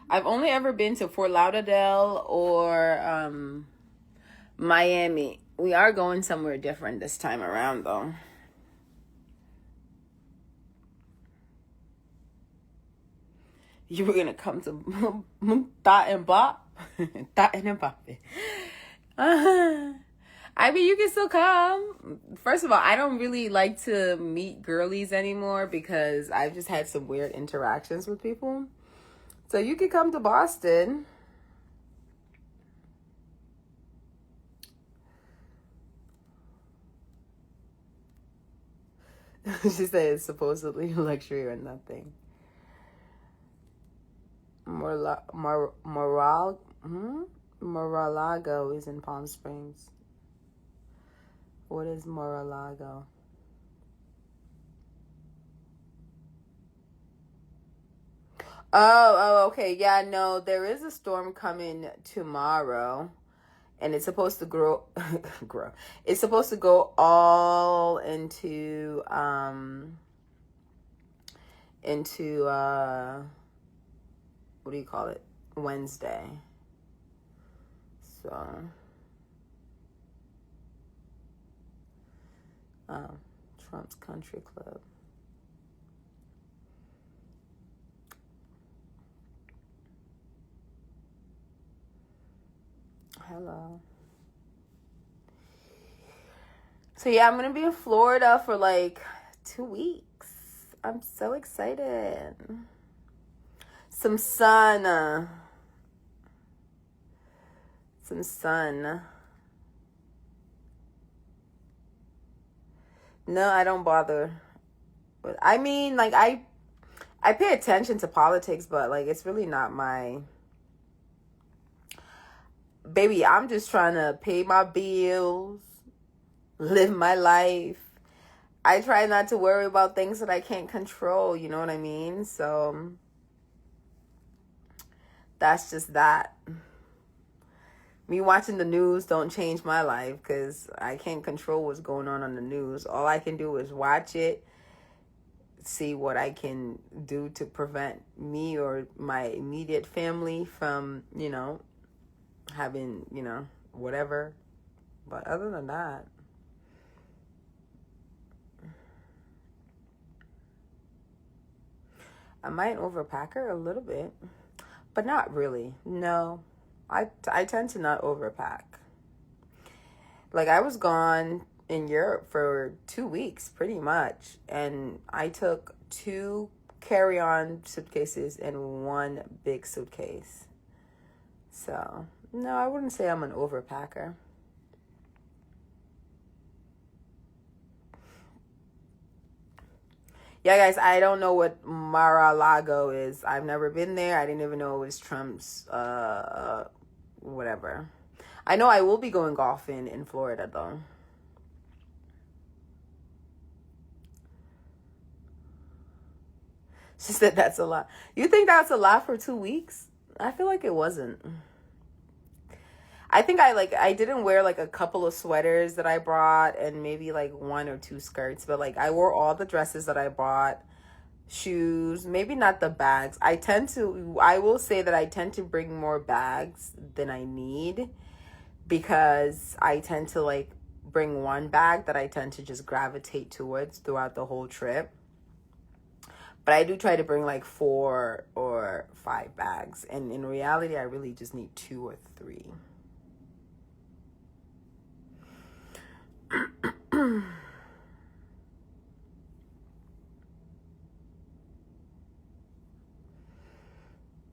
I've only ever been to Fort Lauderdale or Miami. We are going somewhere different this time around, though. You were gonna come to Thought and Bop, Thought and Bop. I mean, you can still come. First of all, I don't really like to meet girlies anymore because I've just had some weird interactions with people. So you could come to Boston. She said it's supposedly luxury or nothing. Mar-a-Lago is in Palm Springs. What is Mar-a-Lago? Okay. Yeah, no, there is a storm coming tomorrow. And it's supposed to grow. It's supposed to go all into what do you call it? Wednesday. So Trump's Country Club. Hello. So yeah, I'm gonna be in Florida for like 2 weeks. I'm so excited. Some sun. Some sun. No, I don't bother. I mean, like I pay attention to politics, but like it's really not my baby. I'm just trying to pay my bills, live my life. I try not to worry about things that I can't control, you know what I mean? So that's just that. Me watching the news don't change my life because I can't control what's going on the news. All I can do is watch it, see what I can do to prevent me or my immediate family from, having, whatever. But other than that, I might overpacker a little bit, but not really. No, I tend to not overpack. Like I was gone in Europe for 2 weeks pretty much, and I took 2 carry-on suitcases and 1 big suitcase. So no, I wouldn't say I'm an overpacker. Yeah, guys, I don't know what Mar-a-Lago is. I've never been there. I didn't even know it was Trump's whatever. I know I will be going golfing in Florida though. She said that's a lot. You think that's a lot for 2 weeks? I feel like it wasn't. I think I didn't wear like a couple of sweaters that I brought and maybe like 1 or 2 skirts, but like I wore all the dresses that I bought, shoes, maybe not the bags. I will say that I tend to bring more bags than I need because I tend to like bring one bag that I tend to just gravitate towards throughout the whole trip. But I do try to bring like 4 or 5 bags. And in reality, I really just need 2 or 3.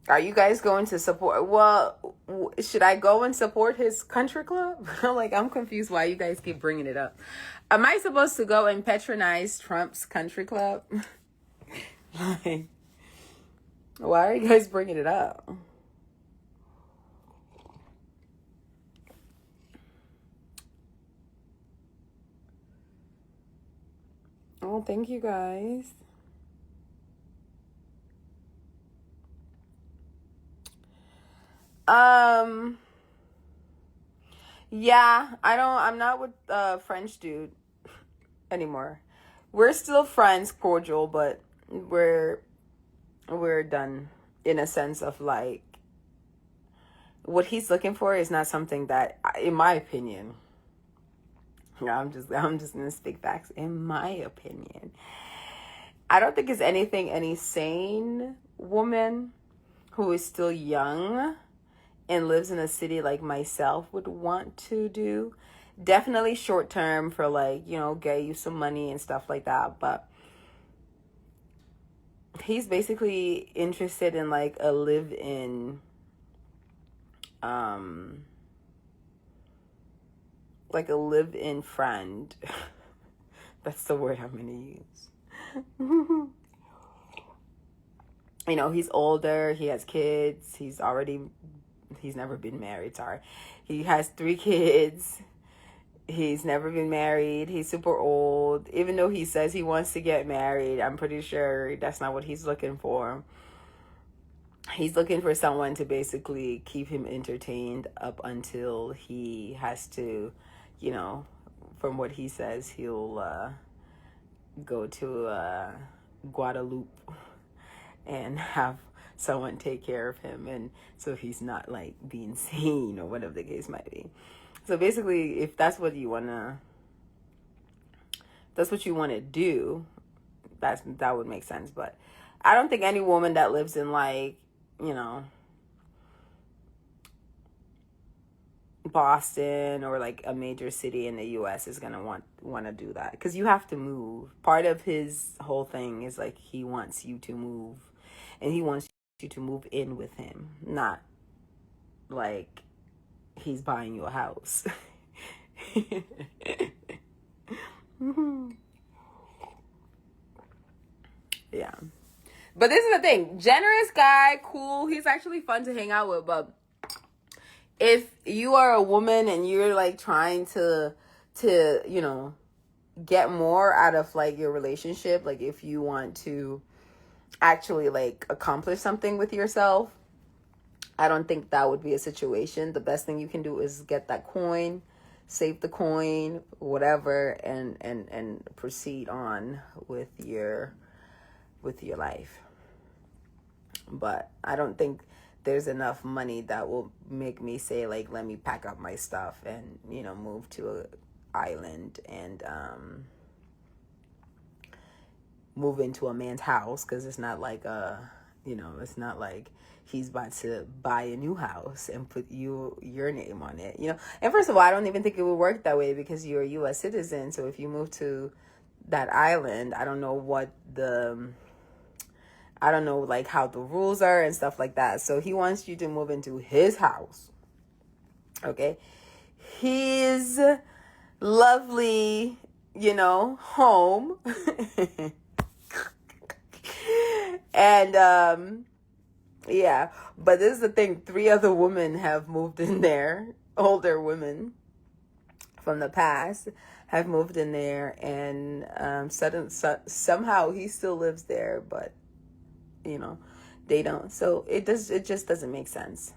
Are you guys going to support? Well, should I go and support his country club? I'm confused why you guys keep bringing it up. Am I supposed to go and patronize Trump's country club? Like, why are you guys bringing it up? Oh, thank you guys. Yeah, I'm not with French dude anymore. We're still friends, cordial, but we're done. in a sense of like, what he's looking for is not something that, in my opinion, I'm just gonna speak facts. In my opinion, I don't think it's anything any sane woman who is still young and lives in a city like myself would want to do. Definitely short term for like, get you some money and stuff like that. But he's basically interested in like a live-in, like a live-in friend. That's the word I'm gonna use. He's older, he has kids, he's never been married, sorry. He has 3 kids. He's never been married. He's super old. Even though he says he wants to get married, I'm pretty sure that's not what he's looking for. He's looking for someone to basically keep him entertained up until he has to, from what he says, he'll go to Guadeloupe and have someone take care of him, and so he's not like being seen or whatever the case might be. So basically, if that's what you wanna do, that would make sense. But I don't think any woman that lives in like, Boston or like a major city in the US is gonna want to do that, because you have to move. Part of his whole thing is like he wants you to move, and he wants you to move in with him, not like he's buying you a house. Yeah. But this is the thing. Generous guy, cool. He's actually fun to hang out with. But if you are a woman and you're like trying to get more out of like your relationship, like if you want to actually like accomplish something with yourself, I don't think that would be a situation. The best thing you can do is get that coin, save the coin, whatever, and proceed on with your life. But I don't think there's enough money that will make me say like, let me pack up my stuff and move to an island and move into a man's house, because it's not like it's not like he's about to buy a new house and put your name on it. And first of all, I don't even think it would work that way, because you're a US citizen. So if you move to that island, I don't know like how the rules are and stuff like that. So he wants you to move into his house. Okay? His lovely, home. And yeah, but this is the thing. 3 other women have moved in there. Older women from the past have moved in there, and somehow he still lives there, but they don't. So it just doesn't make sense.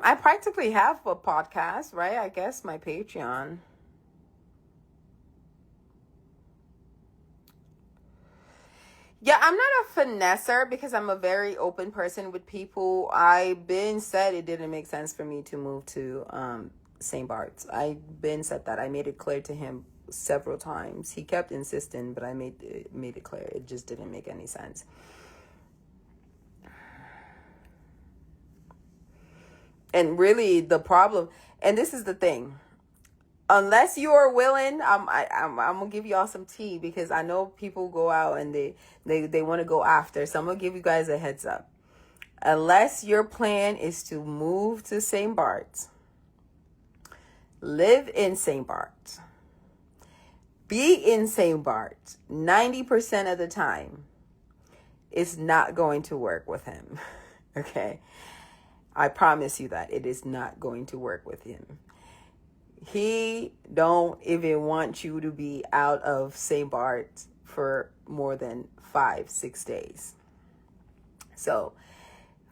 I practically have a podcast, right? I guess my Patreon. Yeah, I'm not a finesser because I'm a very open person with people. I've been said it didn't make sense for me to move to St. Barths. I've been said that. I made it clear to him several times. He kept insisting, but I made it clear. It just didn't make any sense. And really the problem, and this is the thing, unless you are willing, I'm gonna give y'all some tea, because I know people go out and they want to go after. So I'm gonna give you guys a heads up. Unless your plan is to move to St. Barths, live in St. Barths, be in St. Barths 90% of the time, it's not going to work with him. Okay? I promise you that it is not going to work with him. He don't even want you to be out of St. Barths for more than 5-6 days. So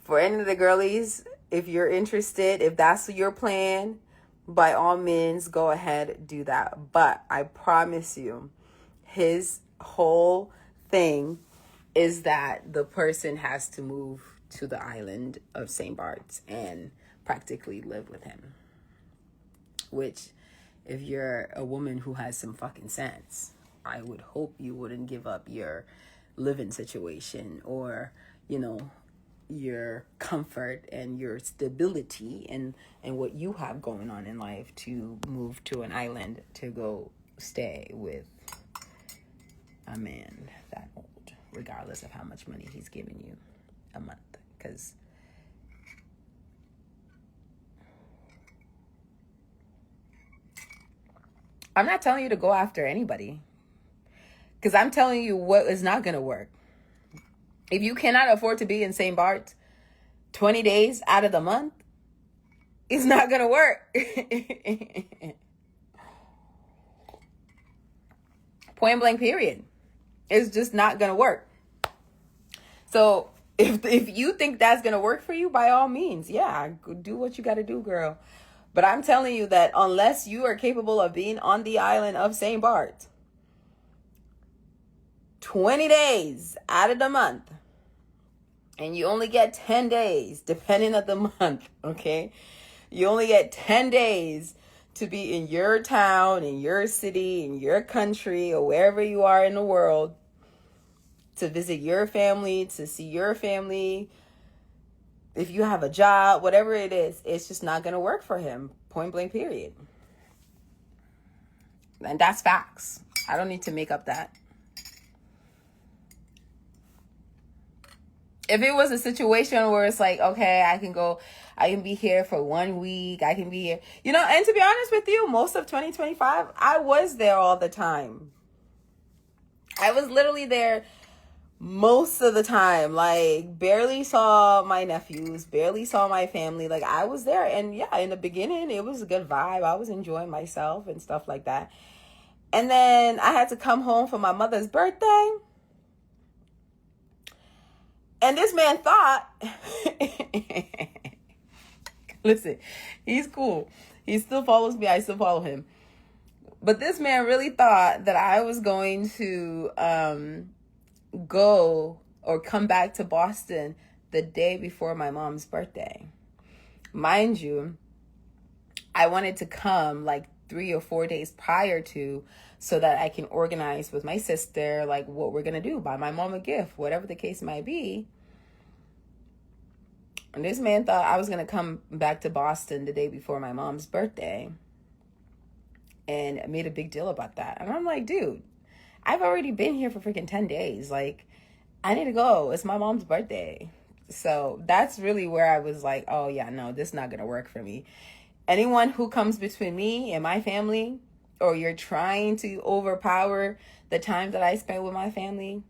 for any of the girlies, if you're interested, if that's your plan, by all means, go ahead, do that. But I promise you, his whole thing is that the person has to move to the island of St. Barths and practically live with him. Which, if you're a woman who has some fucking sense, I would hope you wouldn't give up your living situation or, your comfort and your stability and what you have going on in life to move to an island to go stay with a man that old, regardless of how much money he's giving you a month. Because I'm not telling you to go after anybody, because I'm telling you what is not going to work. If you cannot afford to be in St. Barths 20 days out of the month, it's not going to work. Point blank, period. It's just not going to work. So if you think that's going to work for you, by all means, yeah, do what you got to do, girl. But I'm telling you that unless you are capable of being on the island of St. Barths 20 days out of the month, and you only get 10 days, depending on the month, okay? You only get 10 days to be in your town, in your city, in your country, or wherever you are in the world, to visit your family, to see your family. If you have a job, whatever it is, it's just not going to work for him. Point blank, period. And that's facts. I don't need to make up that. If it was a situation where it's like, okay, I can be here for 1 week, I can be here, and to be honest with you, most of 2025, I was there all the time. I was literally there most of the time, like barely saw my nephews, barely saw my family. Like I was there, and yeah, in the beginning, it was a good vibe. I was enjoying myself and stuff like that. And then I had to come home for my mother's birthday. And this man thought, listen, he's cool. He still follows me. I still follow him. But this man really thought that I was going to go or come back to Boston the day before my mom's birthday. Mind you, I wanted to come like 3 or 4 days prior to, so that I can organize with my sister, like what we're going to do, buy my mom a gift, whatever the case might be. And this man thought I was going to come back to Boston the day before my mom's birthday and made a big deal about that. And I'm like, dude, I've already been here for freaking 10 days. Like, I need to go. It's my mom's birthday. So that's really where I was like, oh yeah, no, this is not going to work for me. Anyone who comes between me and my family, or you're trying to overpower the time that I spend with my family,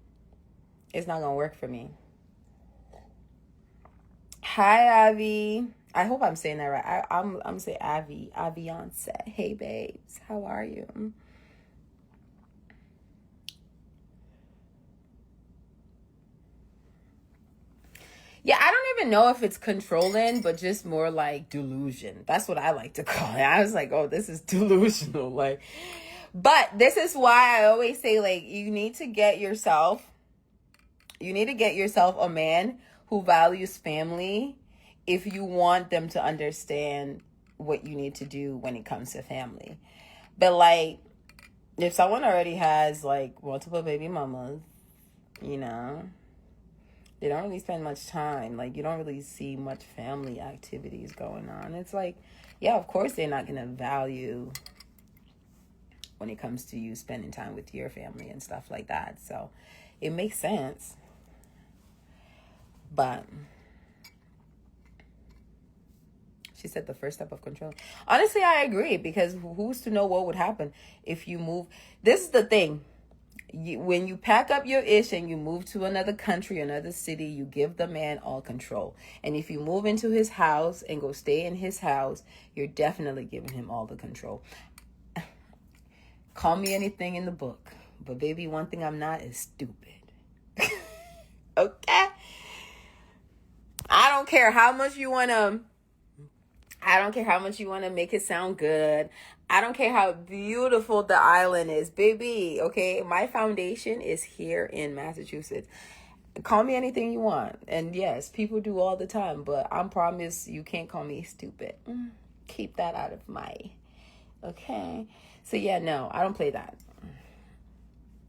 it's not going to work for me. Hi, Avi. I hope I'm saying that right. I'm saying Avi. Aviance. Hey, babes. How are you? Yeah, I don't even know if it's controlling, but just more like delusion. That's what I like to call it. I was like, oh, this is delusional. Like, but this is why I always say, like, you need to get yourself a man who values family if you want them to understand what you need to do when it comes to family. But like, if someone already has like multiple baby mamas, they don't really spend much time. Like, you don't really see much family activities going on. It's like, yeah, of course they're not going to value when it comes to you spending time with your family and stuff like that. So it makes sense. But she said the first step of control. Honestly, I agree, because who's to know what would happen if you move? This is the thing. When you pack up your ish and you move to another country, another city, you give the man all control. And if you move into his house and go stay in his house, you're definitely giving him all the control. Call me anything in the book. But baby, one thing I'm not is stupid. Okay? I don't care how much you want to make it sound good. I don't care how beautiful the island is, baby. Okay? My foundation is here in Massachusetts. Call me anything you want. And yes, people do all the time, but I promise you can't call me stupid. Keep that out of my... Okay? So yeah, no, I don't play that.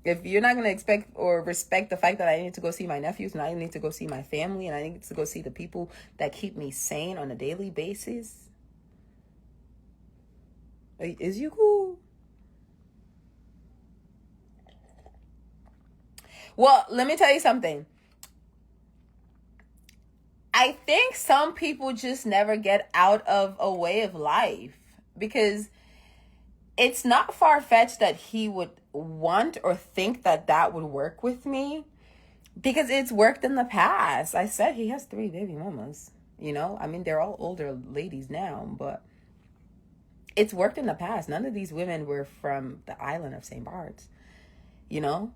If you're not going to expect or respect the fact that I need to go see my nephews and I need to go see my family and I need to go see the people that keep me sane on a daily basis, is you cool? Well, let me tell you something. I think some people just never get out of a way of life, because it's not far-fetched that he would want or think that that would work with me, because it's worked in the past. I said he has 3 baby mamas, you know? I mean, they're all older ladies now, but it's worked in the past. None of these women were from the island of St Barths, you know?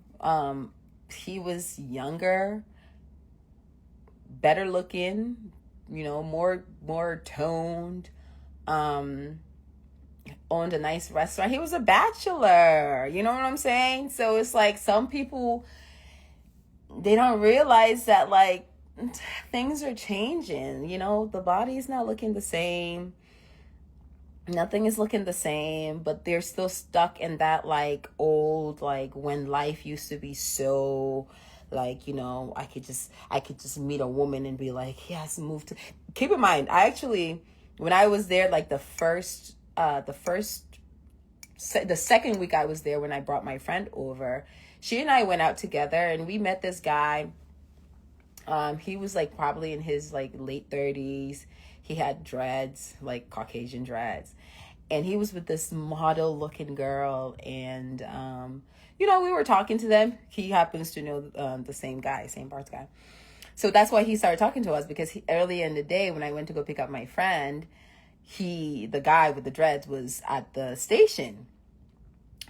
He was younger, better looking, you know, more toned, owned a nice restaurant. He was a bachelor, you know what I'm saying? So it's like some people, they don't realize that like things are changing, you know, the body's not looking the same. Nothing is looking the same, but they're still stuck in that like old, like when life used to be so like, you know, I could just meet a woman and be like, yes, move to... Keep in mind, I actually, when I was there, like the second week I was there, when I brought my friend over, she and I went out together and we met this guy. He was like probably in his like late 30s. He had dreads, like Caucasian dreads. And he was with this model looking girl. And, you know, we were talking to them. He happens to know the same guy, St Barths guy. So that's why he started talking to us, because early in the day when I went to go pick up my friend, the guy with the dreads was at the station.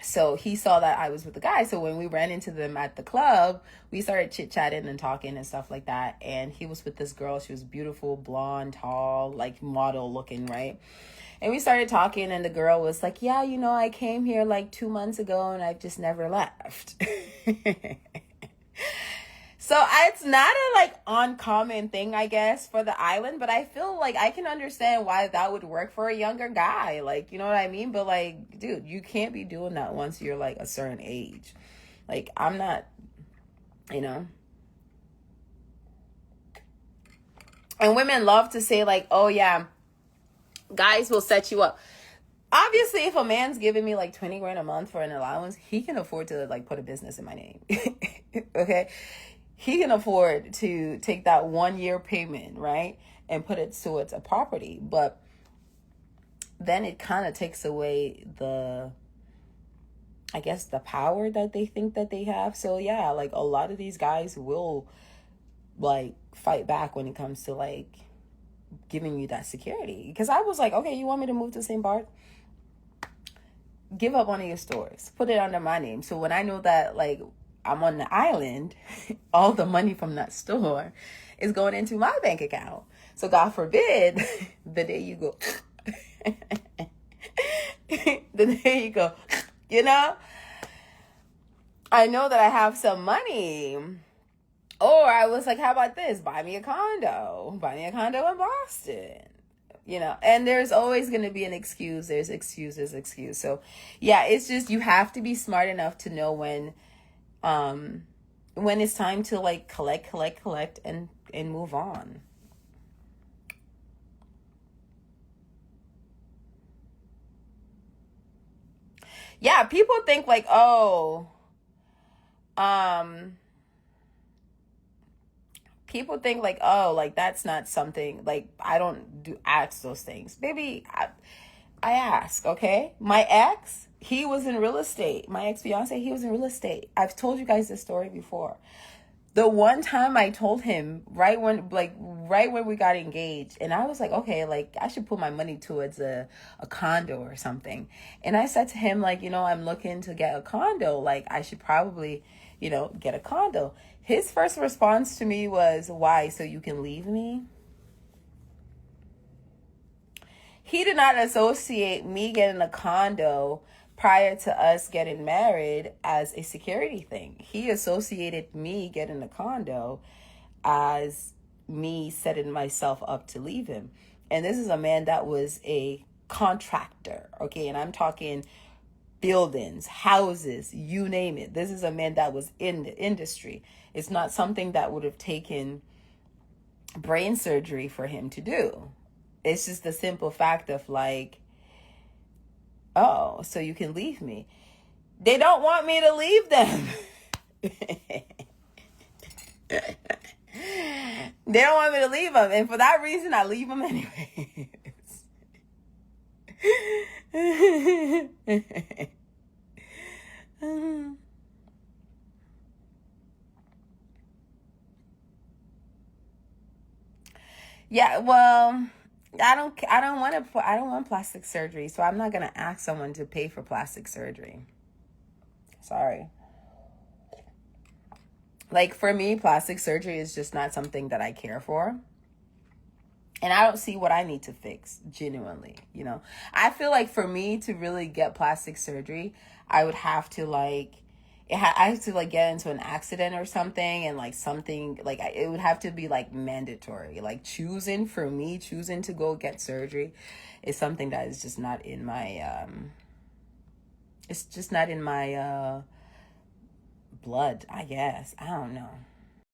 So he saw that I was with the guy. So when we ran into them at the club, we started chit-chatting and talking and stuff like that. And he was with this girl. She was beautiful, blonde, tall, like model looking, right? And we started talking, and the girl was like, yeah, you know, I came here like 2 months ago and I've just never left. So it's not a like uncommon thing, I guess, for the island, but I feel like I can understand why that would work for a younger guy. Like, you know what I mean? But like, dude, you can't be doing that once you're like a certain age. Like, I'm not, you know. And women love to say like, oh yeah, guys will set you up. Obviously, if a man's giving me like 20 grand a month for an allowance, he can afford to like put a business in my name. Okay? He can afford to take that 1 year payment, right, and put it towards a property. But then it kind of takes away the power that they think that they have. So yeah, like a lot of these guys will like fight back when it comes to like giving you that security. Because I was like, okay, you want me to move to St. Barths? Give up one of your stores, put it under my name. So when I know that like I'm on the island, all the money from that store is going into my bank account. So God forbid, the day you go, you know, I know that I have some money. Or I was like, how about this? Buy me a condo in Boston. You know, and there's always going to be an excuse. There's excuse. So yeah, it's just, you have to be smart enough to know when it's time to like collect and move on. Yeah, people think like, oh, people think like, oh, like that's not something, like I don't ask those things. Baby, I ask, okay? My ex, he was in real estate. My ex-fiance, he was in real estate. I've told you guys this story before. The one time I told him right when we got engaged, and I was like, okay, like I should put my money towards a condo or something. And I said to him, like, I'm looking to get a condo. Like I should probably, get a condo. His first response to me was, why? So you can leave me? He did not associate me getting a condo prior to us getting married as a security thing. He associated me getting a condo as me setting myself up to leave him. And this is a man that was a contractor, okay? And I'm talking buildings, houses, you name it. This is a man that was in the industry. It's not something that would have taken brain surgery for him to do. It's just the simple fact of like, oh, so you can leave me. They don't want me to leave them. They don't want me to leave them. And for that reason, I leave them anyways. Yeah, well, I don't want plastic surgery, so I'm not going to ask someone to pay for plastic surgery. Sorry. Like for me, plastic surgery is just not something that I care for. And I don't see what I need to fix, genuinely, I feel like for me to really get plastic surgery, I would have to I have to get into an accident or something, and something it would have to be mandatory. Choosing to go get surgery is something that is just not in my it's just not in my blood, I guess. I don't know.